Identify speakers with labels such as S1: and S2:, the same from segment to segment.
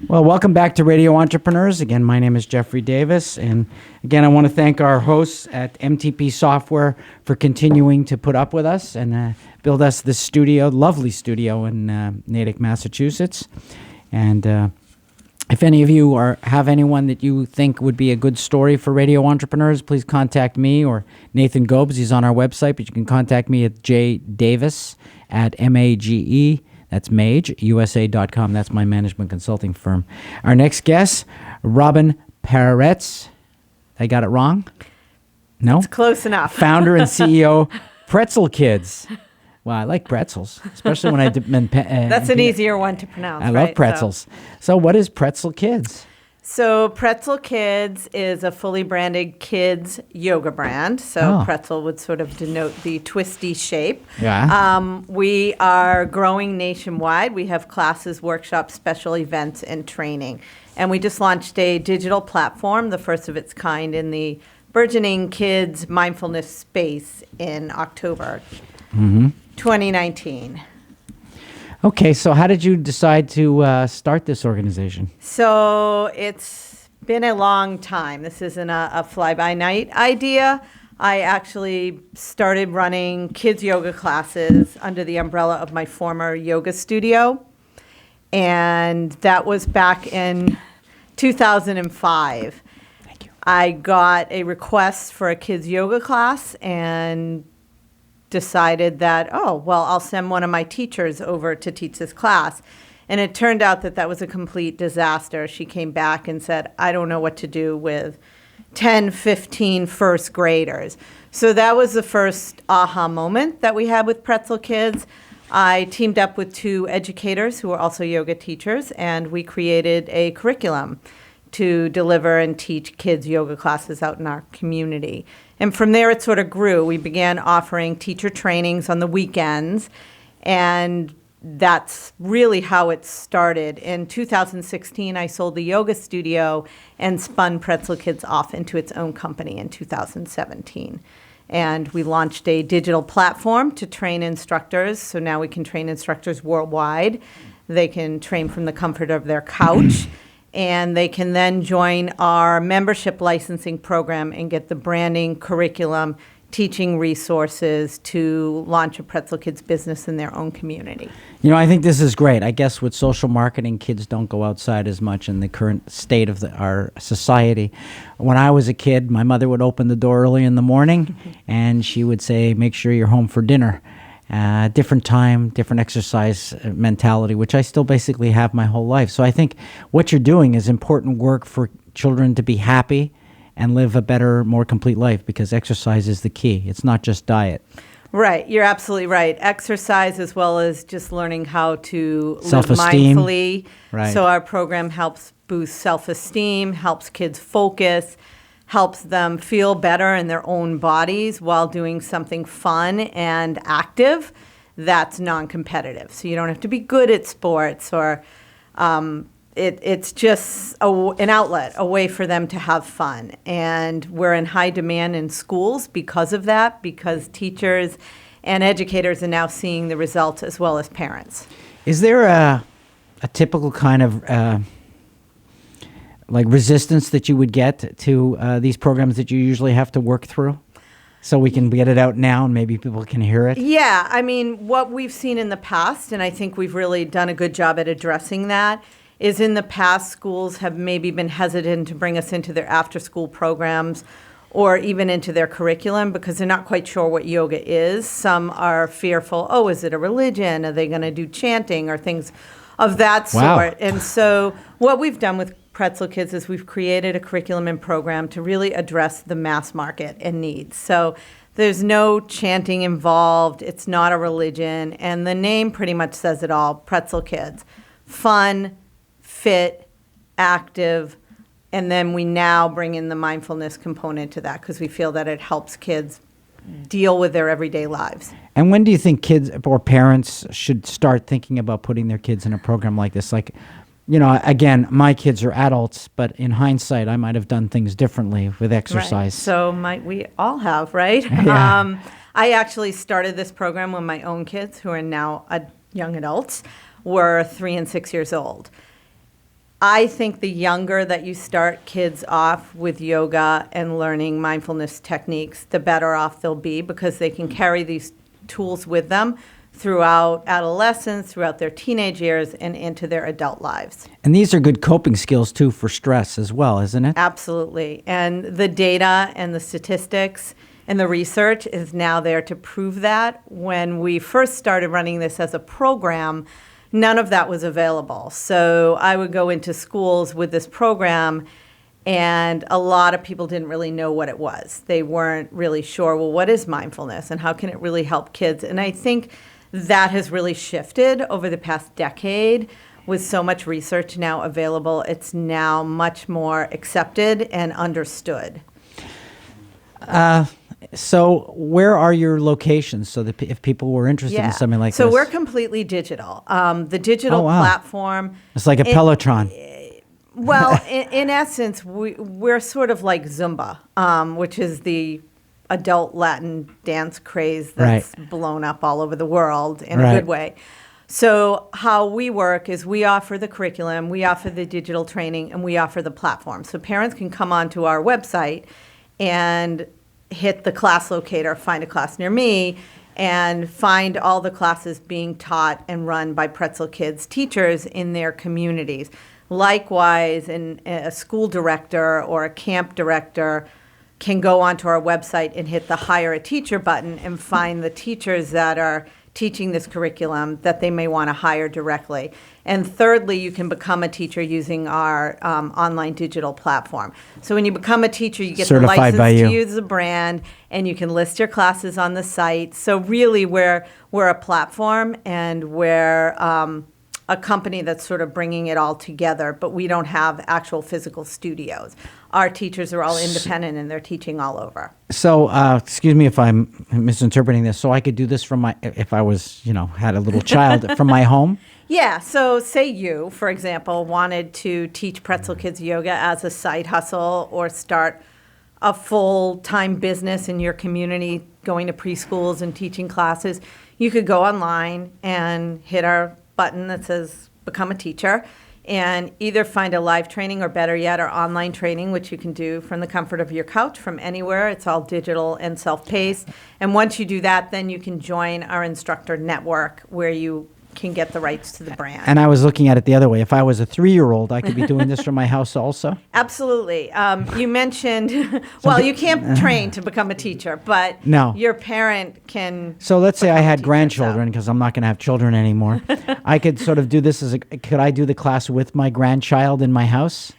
S1: Well, welcome back to Radio Entrepreneurs. Again, my name is Jeffrey Davis. And again, I want to thank our hosts at MTP Software for continuing to put up with us and build us this studio, lovely studio in Natick, Massachusetts. And if any of you have anyone that you think would be a good story for Radio Entrepreneurs, please contact me or Nathan Gobes. He's on our website, but you can contact me at jdavis@MAGE. That's MAGE, USA.com. That's my management consulting firm. Our next guest, Robyn Parets. I got it wrong? No?
S2: It's close enough.
S1: Founder and CEO, Pretzel Kids. Well, I like pretzels, especially when
S2: That's an easier one to pronounce.
S1: I love pretzels. So what is Pretzel Kids?
S2: So Pretzel Kids is a fully branded kids yoga brand. So pretzel would sort of denote the twisty shape.
S1: Yeah.
S2: We are growing nationwide. We have classes, workshops, special events, and training. And we just launched a digital platform, the first of its kind in the burgeoning kids mindfulness space in October 2019.
S1: Okay, so how did you decide to start this organization?
S2: So it's been a long time. This isn't a fly-by-night idea. I actually started running kids yoga classes under the umbrella of my former yoga studio. And that was back in 2005.
S1: Thank you.
S2: I got a request for a kids yoga class and decided that, I'll send one of my teachers over to teach this class. And it turned out that was a complete disaster. She came back and said, I don't know what to do with 10, 15 first graders. So that was the first aha moment that we had with Pretzel Kids. I teamed up with two educators who are also yoga teachers, and we created a curriculum to deliver and teach kids yoga classes out in our community. And from there, it sort of grew. We began offering teacher trainings on the weekends, and that's really how it started. In 2016, I sold the yoga studio and spun Pretzel Kids off into its own company in 2017. And we launched a digital platform to train instructors. So now we can train instructors worldwide. They can train from the comfort of their couch. And they can then join our membership licensing program and get the branding, curriculum, teaching resources to launch a Pretzel Kids business in their own community.
S1: You know, I think this is great. I guess with social marketing, kids don't go outside as much in the current state of our society. When I was a kid, my mother would open the door early in the morning, and she would say, make sure you're home for dinner. Different time, different exercise mentality, which I still basically have my whole life. So I think what you're doing is important work for children to be happy and live a better, more complete life, because exercise is the key. It's not just diet.
S2: Right. You're absolutely right. Exercise as well as just learning how to live
S1: Self-esteem.
S2: mindfully.
S1: Right.
S2: So our program helps boost self-esteem, helps kids focus, helps them feel better in their own bodies while doing something fun and active that's non-competitive. So you don't have to be good at sports, or it's just an outlet, a way for them to have fun. And we're in high demand in schools because of that, because teachers and educators are now seeing the results as well as parents.
S1: Is there a typical kind of like resistance that you would get to these programs that you usually have to work through? So we can get it out now and maybe people can hear it?
S2: Yeah, I mean, what we've seen in the past, and I think we've really done a good job at addressing that, is in the past schools have maybe been hesitant to bring us into their after-school programs or even into their curriculum because they're not quite sure what yoga is. Some are fearful, is it a religion? Are they going to do chanting or things of that sort?
S1: Wow.
S2: And so what we've done with Pretzel Kids is we've created a curriculum and program to really address the mass market and needs. So there's no chanting involved. It's not a religion. And the name pretty much says it all, Pretzel Kids. Fun, fit, active, and then we now bring in the mindfulness component to that because we feel that it helps kids deal with their everyday lives.
S1: And when do you think kids or parents should start thinking about putting their kids in a program like this? Like, you know, again, my kids are adults, but in hindsight, I might have done things differently with exercise.
S2: Right. So might we all have, right?
S1: Yeah.
S2: I actually started this program when my own kids, who are now young adults, were 3 and 6 years old. I think the younger that you start kids off with yoga and learning mindfulness techniques, the better off they'll be, because they can carry these tools with them throughout adolescence, throughout their teenage years, and into their adult lives.
S1: And these are good coping skills, too, for stress as well, isn't it?
S2: Absolutely. And the data and the statistics and the research is now there to prove that. When we first started running this as a program, none of that was available. So I would go into schools with this program, and a lot of people didn't really know what it was. They weren't really sure, well, what is mindfulness and how can it really help kids? And I think that has really shifted over the past decade. With so much research now available, it's now much more accepted and understood.
S1: So where are your locations so that if people were interested in something like this?
S2: So we're completely digital. The digital platform.
S1: It's like a Peloton.
S2: Well, in essence, we're sort of like Zumba, which is the adult Latin dance craze that's blown up all over the world in a good way. So how we work is we offer the curriculum, we offer the digital training, and we offer the platform. So parents can come onto our website and hit the class locator, find a class near me, and find all the classes being taught and run by Pretzel Kids teachers in their communities. Likewise, a school director or a camp director can go onto our website and hit the Hire a Teacher button and find the teachers that are teaching this curriculum that they may want to hire directly. And thirdly, you can become a teacher using our online digital platform. So when you become a teacher, you get
S1: Certified
S2: the license to use the brand, and you can list your classes on the site. So really, we're a platform, and we're a company that's sort of bringing it all together, but we don't have actual physical studios. Our teachers are all independent, and they're teaching all over.
S1: So, excuse me if I'm misinterpreting this. So I could do this from if I was, had a little child from my home?
S2: Yeah. So say you, for example, wanted to teach Pretzel Kids yoga as a side hustle or start a full-time business in your community, going to preschools and teaching classes. You could go online and hit our button that says Become a Teacher, and either find a live training or, better yet, our online training, which you can do from the comfort of your couch from anywhere. It's all digital and self-paced. And once you do that, then you can join our instructor network where you can get the rights to the brand.
S1: And I was looking at it the other way. If I was a 3-year-old, I could be doing this from my house also?
S2: Absolutely. You mentioned, well, you can't train to become a teacher, but your parent can.
S1: So let's say I had grandchildren, because I'm not going to have children anymore. I could sort of do this could I do the class with my grandchild in my house?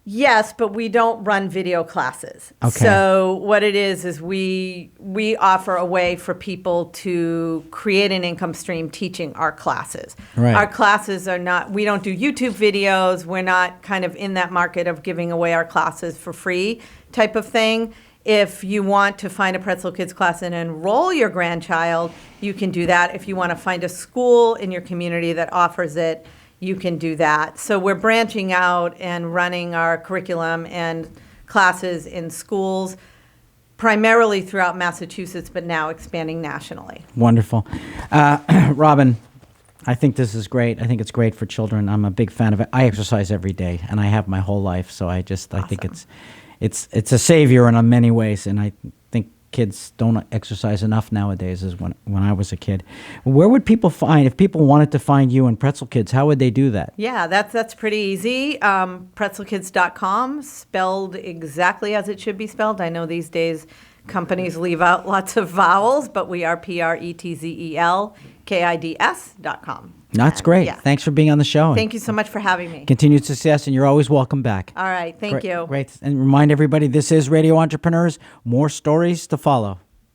S2: Yes, but we don't run video classes.
S1: Okay.
S2: So what it is we offer a way for people to create an income stream teaching our classes.
S1: Right.
S2: Our classes are not, we don't do YouTube videos. We're not kind of in that market of giving away our classes for free type of thing. If you want to find a Pretzel Kids class and enroll your grandchild, you can do that. If you want to find a school in your community that offers it, you can do that. So we're branching out and running our curriculum and classes in schools, primarily throughout Massachusetts, but now expanding nationally.
S1: Wonderful. Robyn, I think this is great. I think it's great for children. I'm a big fan of it. I exercise every day, and I have my whole life. So I think it's a savior in many ways, and I think kids don't exercise enough nowadays as when I was a kid. Where would people if people wanted to find you and Pretzel Kids, how would they do that?
S2: Yeah, that's pretty easy. Pretzelkids.com, spelled exactly as it should be spelled. I know these days companies leave out lots of vowels, but we are PretzelKids.com.
S1: That's great. Yeah. Thanks for being on the show.
S2: Thank you so much for having me.
S1: Continued success, and you're always welcome back.
S2: All right. Thank you.
S1: Great. And remind everybody, this is Radio Entrepreneurs. More stories to follow.